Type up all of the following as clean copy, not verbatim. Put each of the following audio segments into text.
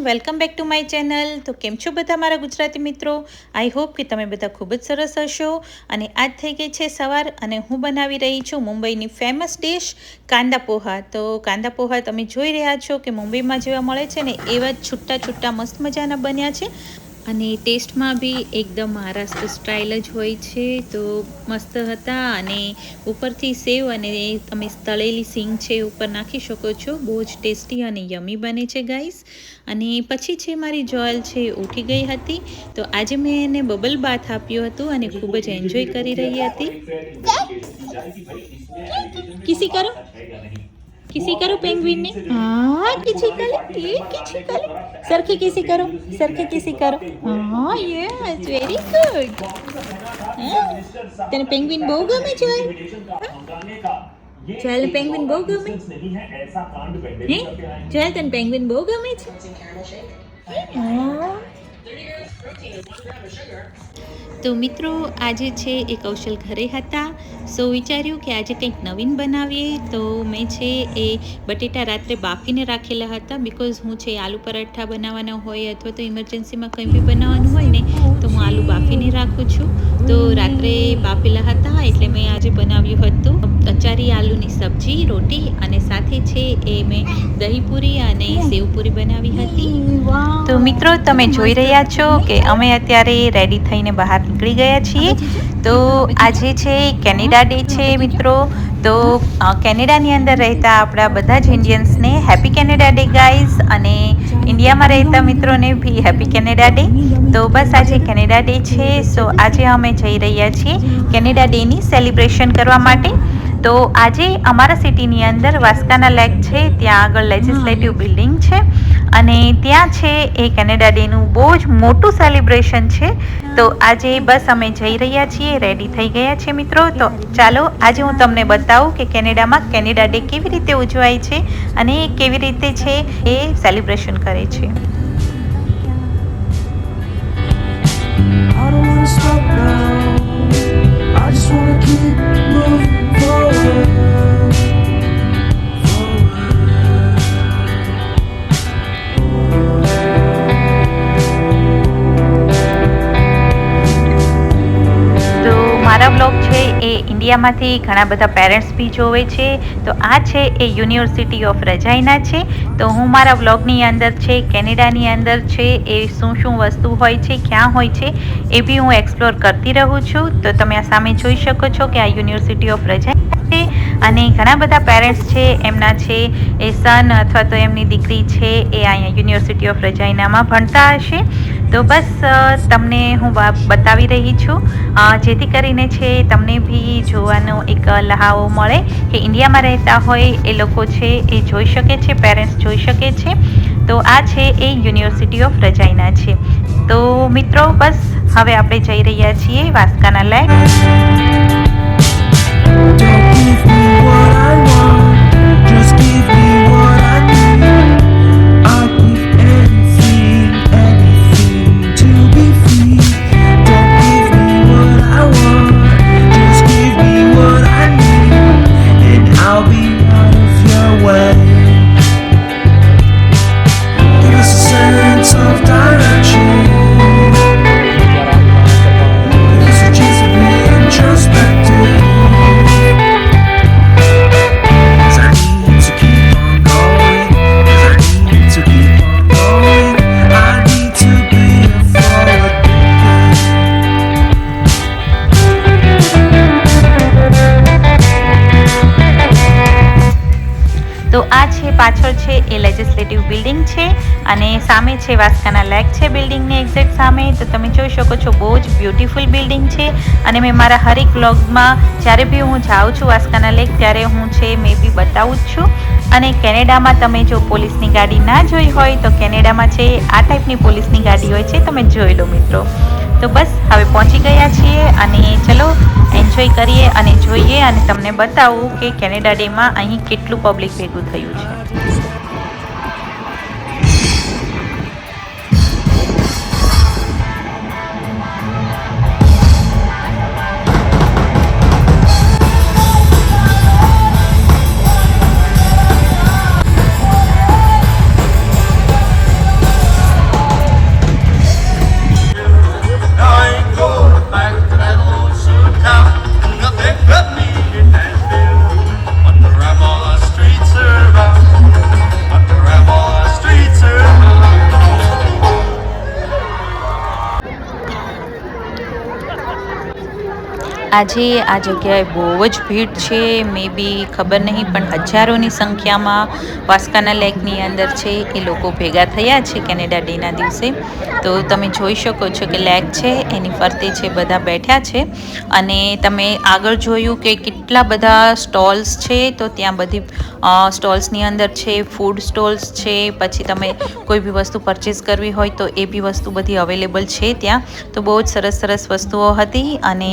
Welcome back to my channel. તો કેમ છો બધા મારા ગુજરાતી મિત્રો? આઈ હોપ કે તમે બધા ખૂબ જ સરસ હશો। અને આજ થઈ ગઈ છે સવાર અને હું બનાવી રહી છું મુંબઈની ફેમસ ડિશ કાંદા પોહા। તો કાંદા પોહા તમે જોઈ રહ્યા છો કે મુંબઈમાં જેવા મળે છે ને એવા જ છૂટા છૂટા મસ્ત મજાના બન્યા છે અને ટેસ્ટમાં બી એકદમ મહારાષ્ટ્ર સ્ટાઇલ જ હોય છે। તો મસ્ત હતા અને ઉપરથી સેવ અને તમે તળેલી સિંગ છે ઉપર નાખી શકો છો। બહુ જ ટેસ્ટી અને યમી બને છે ગાઈસ। અને પછી છે મારી જોયલ છે ઉઠી ગઈ હતી, તો આજે મેં એને બબલ બાથ આપ્યું હતું અને ખૂબ જ એન્જોય કરી રહી હતી। કિસી કરો किसी करो पेंगुइन ने, हाँ किसी करे, ये किसी करे, सरखे किसी करो, सरखे किसी करो, हाँ यस वेरी गुड। तने पेंगुइन बहु गमे છે? ચાલ પેંગ્વિન બહુ ગમે હે? ચાલ તને પેંગ્વિન બહુ ગમે છે? તો મિત્રો આજે છે એ કૌશલ ઘરે હતા, સો વિચાર્યું કે આજે કંઈક નવીન બનાવીએ। તો મેં છે એ બટેટા રાત્રે બાફીને રાખેલા હતા, બિકોઝ હું છે આલુ પરાઠા બનાવવાના હોય અથવા તો ઇમરજન્સીમાં કંઈ બી બનાવવાનું હોય ને તો હું આલુ બાફીને રાખું છું। તો રાત્રે બાફેલા હતા એટલે મેં આજે બનાવ્યું હતું અચારી આલુની સબ્જી, રોટી અને સાથે છે એ મેં દહીપૂરી અને સેવપૂરી બનાવી હતી। તો મિત્રો તમે જોઈ રહ્યા છો કે અમે અત્યારે રેડી થઈને બહાર નીકળી ગયા છીએ। તો આજે છે કેનેડા ડે છે મિત્રો। તો કેનેડાની અંદર રહેતા આપણા બધા જ ઇન્ડિયન્સને હેપી કેનેડા ડે ગાઈઝ, અને ઇન્ડિયામાં રહેતા મિત્રોને બી હેપી કેનેડા ડે। તો બસ આજે કેનેડા ડે છે, સો આજે અમે જઈ રહ્યા છીએ કેનેડા ડેની સેલિબ્રેશન કરવા માટે। તો આજે અમારા સિટીની અંદર વાસ્કાના લેક છે, ત્યાં આગળ લેજિસ્લેટિવ બિલ્ડિંગ છે અને ત્યાં છે એ કેનેડા ડેનું બહુ જ મોટું સેલિબ્રેશન છે। તો આજે બસ અમે જઈ રહ્યા છીએ, રેડી થઈ ગયા છે મિત્રો। તો ચાલો આજે હું તમને બતાવું કે કેનેડામાં કેનેડા ડે કેવી રીતે ઉજવાય છે અને કેવી રીતે છે એ સેલિબ્રેશન કરે છે। મારા બ્લોગ છે એ ઇન્ડિયામાંથી ઘણા બધા પેરેન્ટ્સ બી જોવે છે। તો આ છે એ યુનિવર્સિટી ઓફ રજાઈના છે। તો હું મારા બ્લોગની અંદર છે કેનેડાની અંદર છે એ શું શું વસ્તુ હોય છે, ક્યાં હોય છે એ બી હું એક્સપ્લોર કરતી રહું છું। તો તમે આ સામે જોઈ શકો છો કે આ યુનિવર્સિટી ઓફ રજાઈ છે અને ઘણા બધા પેરેન્ટ્સ છે એમના છે એ સન અથવા તો એમની દીકરી છે એ અહીંયા યુનિવર્સિટી ઓફ રજાઈનામાં ભણતા હશે। તો બસ તમને હું બતાવી રહી છું જેથી કરીને છે તમને બી જોવાનો એક લહાવો મળે કે ઇન્ડિયામાં રહેતા હોય એ લોકો છે એ જોઈ શકે છે, પેરેન્ટ્સ જોઈ શકે છે। તો આ છે એ યુનિવર્સિટી ઓફ રજાઈના છે। તો મિત્રો બસ હવે આપણે જઈ રહ્યા છીએ વાસ્કાના લેક। તો આ છે પાછળ છે એ લેજિસ્લેટિવ બિલ્ડિંગ છે અને સામે છે વાસ્કાના લેક છે બિલ્ડિંગની એક્ઝેક્ટ સામે। તો તમે જોઈ શકો છો બહુ જ બ્યુટીફુલ બિલ્ડિંગ છે અને મેં મારા હરેક વ્લોગમાં જ્યારે બી હું જાઉં છું વાસ્કાના લેક ત્યારે હું છે મેં બી બતાવું જ છું। અને કેનેડામાં તમે જો પોલીસની ગાડી ના જોઈ હોય તો કેનેડામાં છે આ ટાઈપની પોલીસની ગાડી હોય છે, તમે જોઈ લો મિત્રો। તો બસ હવે પહોંચી ગયા છીએ અને ચલો એન્જોય કરીએ અને જોઈએ અને તમને બતાવું કે કેનેડા ડેમાં અહીં કેટલું પબ્લિક ભેગું થયું છે। આજે આ જગ્યાએ બહુ જ ભીડ છે. મે બી ખબર નહીં પણ હજારોની સંખ્યામાં વાસ્કાના લેકની અંદર છે એ લોકો ભેગા થયા છે કેનેડા ડેના દિવસે. તો તમે જોઈ શકો છો કે લેક છે એની ફરતે છે બધા બેઠા છે અને તમે આગળ જોયું કે કેટલા બધા સ્ટોલ્સ છે. તો ત્યાં બધી સ્ટોલ્સની અંદર છે ફૂડ સ્ટોલ્સ છે, પછી તમે કોઈ બી વસ્તુ પરચેસ કરવી હોય તો એ બી વસ્તુ બધી અવેલેબલ છે ત્યાં. તો બહુ જ સરસ સરસ વસ્તુઓ હતી અને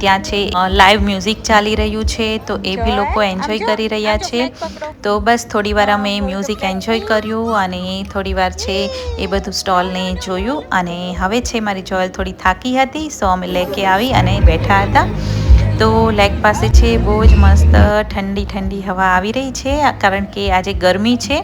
ત્યાં છે લાઈવ મ્યુઝિક ચાલી રહ્યું છે તો એ બી લોકો એન્જોય કરી રહ્યા છે. તો બસ થોડી વાર અમે મ્યુઝિક એન્જોય કર્યું અને થોડી વાર છે એ બધું સ્ટોલને જોયું અને હવે છે મારી જોયલ થોડી થાકી હતી સો અમે લેકે આવી અને બેઠા હતા. તો લેક પાસે છે બહુ જ મસ્ત ઠંડી ઠંડી હવા આવી રહી છે કારણ કે આજે ગરમી છે.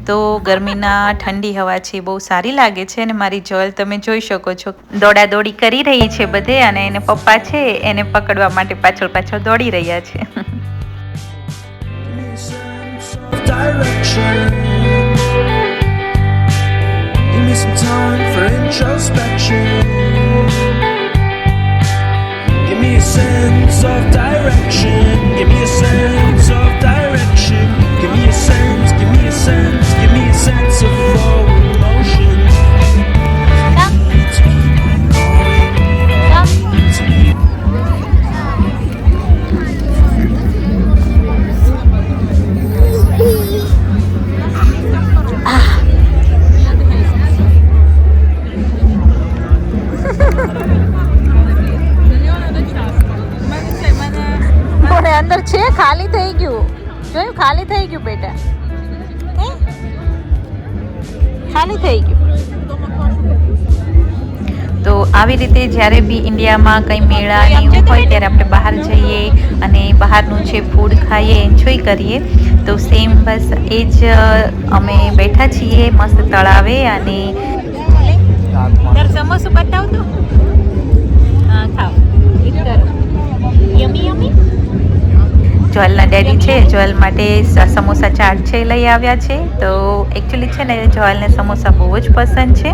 તો ગરમીના ઠંડી હવા છે બહુ સારી લાગે છે અને મારી જોયલ તમે જોઈ શકો છો દોડાદોડી કરી રહી છે બધે અને એને પપ્પા છે એને પકડવા માટે પાછળ પાછળ દોડી રહ્યા છે. Give me a sense of direction. Give me a sense of direction. Give me a sense, give me a sense, give me a sense of flow emotion. અંદર છે ખાલી થઈ ગયું, જોયું ખાલી થઈ ગયું બેટા, ખાલી થઈ ગયું. તો આવી રીતે જ્યારે બી ઇન્ડિયામાં કંઈ મેળા ને એવું હોય ત્યારે આપણે બહાર જઈએ અને બહારનું છે ફૂડ ખાઈએ, એન્જોય કરીએ. તો સેમ બસ એ જ અમે બેઠા છીએ મસ્ત તળાવે અને સમોસું બતાવતો ખાઓ યમી યમી. જોયલના ડેડી છે જોયલ માટે સમોસા ચાટ છે લઈ આવ્યા છે. તો એકચ્યુઅલી છે ને જોયલને સમોસા બહુ જ પસંદ છે.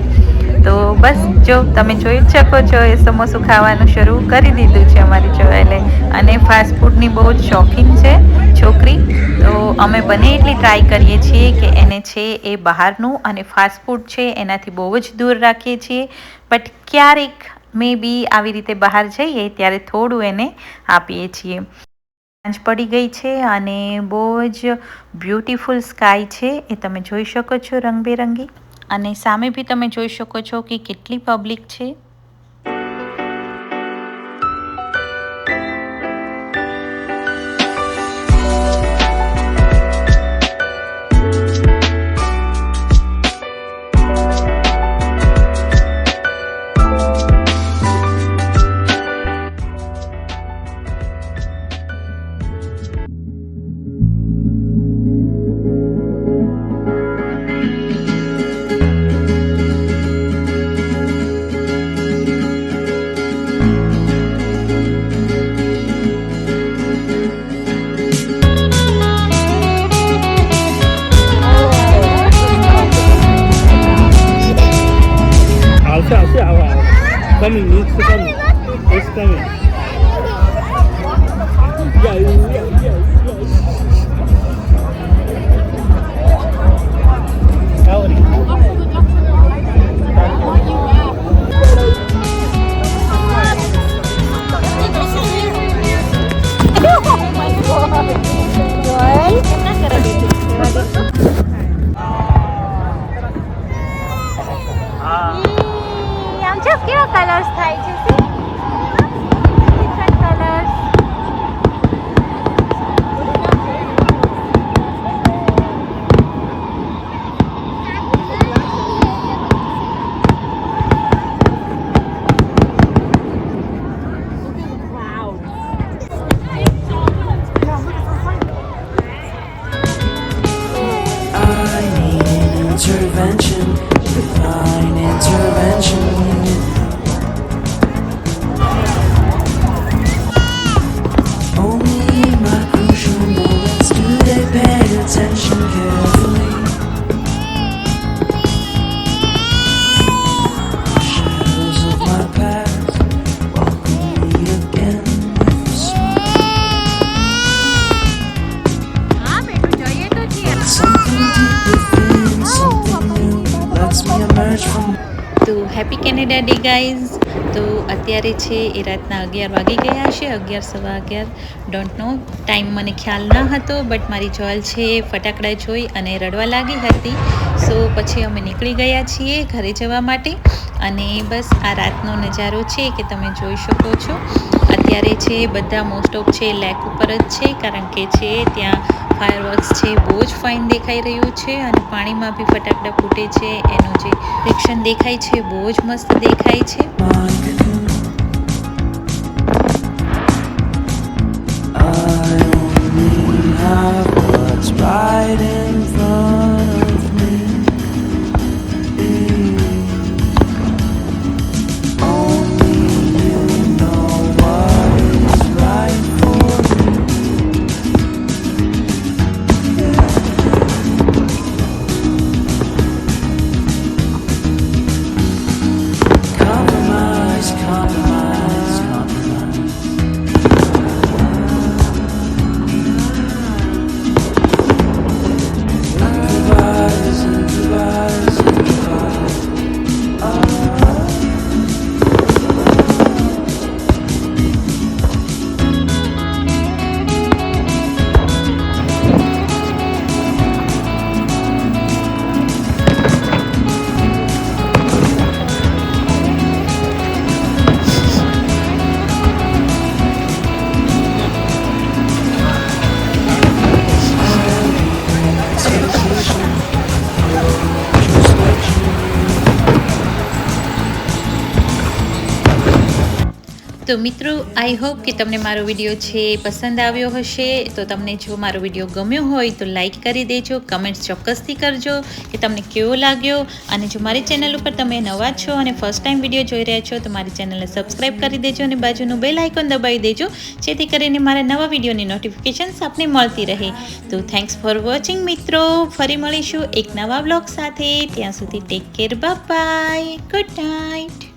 તો બસ જો તમે જોઈ જ શકો છો એ સમોસું ખાવાનું શરૂ કરી દીધું છે અમારી જોયલે અને ફાસ્ટ ફૂડની બહુ જ શોખીન છે છોકરી. તો અમે બને એટલી ટ્રાય કરીએ છીએ કે એને છે એ બહારનું અને ફાસ્ટ ફૂડ છે એનાથી બહુ જ દૂર રાખીએ છીએ. બટ ક્યારેક મે બી આવી રીતે બહાર જઈએ ત્યારે થોડું એને આપીએ છીએ. સાંજ પડી ગઈ છે અને બહુ જ બ્યુટીફુલ સ્કાય છે એ તમે જોઈ શકો છો રંગબેરંગી અને સામે બી તમે જોઈ શકો છો કે કેટલી પબ્લિક છે. Coming, it's coming. It's coming. Yeah. Howdy. કેવા કલર્સ થાય છે different colours. Intervention, divine intervention. Only my crucial moments do they pay attention carefully. Shadows of my past welcome me again with happy Canada day guys. તો અત્યારે છે એ રાતના 11 વાગી ગયા છે, 11 સવા 11, ડોન્ટ નો ટાઈમ મને ખ્યાલ ના હતો. બટ મારી જોલ છે ફટાકડા જોઈ અને રડવા લાગી હતી. સો પછી અમે નીકળી ગયા છીએ ઘરે જવા માટે. અને બસ આ રાતનો નજારો છે કે તમે જોઈ શકો છો. અત્યારે છે બધા મોસ્ટ ઓફ છે લેક ઉપર જ છે, કારણ કે છે ત્યાં ફાયરવર્ક્સ છે બહુ જ ફાઇન દેખાઈ રહ્યું છે. અને પાણીમાં બી ફટાકડા ફૂટે છે, એનું જે રિએક્શન દેખાય છે બહુ જ મસ્ત દેખાય છે. Right in front of me. Only you know what is right for me. Compromise, compromise, compromise. Improvise, improvise, improvise. તો મિત્રો, આઈ હોપ કે તમને મારો વિડીયો છે પસંદ આવ્યો હશે. તો તમને જો મારો વિડીયો ગમ્યો હોય તો લાઈક કરી દેજો, કમેન્ટ્સ ચોક્કસથી કરજો કે તમને કેવો લાગ્યો. અને જો મારી ચેનલ ઉપર તમે નવા છો અને ફર્સ્ટ ટાઈમ વિડીયો જોઈ રહ્યા છો તો મારી ચેનલને સબસ્ક્રાઈબ કરી દેજો અને બાજુનું બેલ આઇકોન દબાવી દેજો, જેથી કરીને મારા નવા વિડીયોની નોટિફિકેશન્સ આપને મળતી રહે. તો થેન્ક્સ ફોર વોચિંગ મિત્રો. ફરી મળીશું એક નવા બ્લોગ સાથે. ત્યાં સુધી take care, bye bye, good night.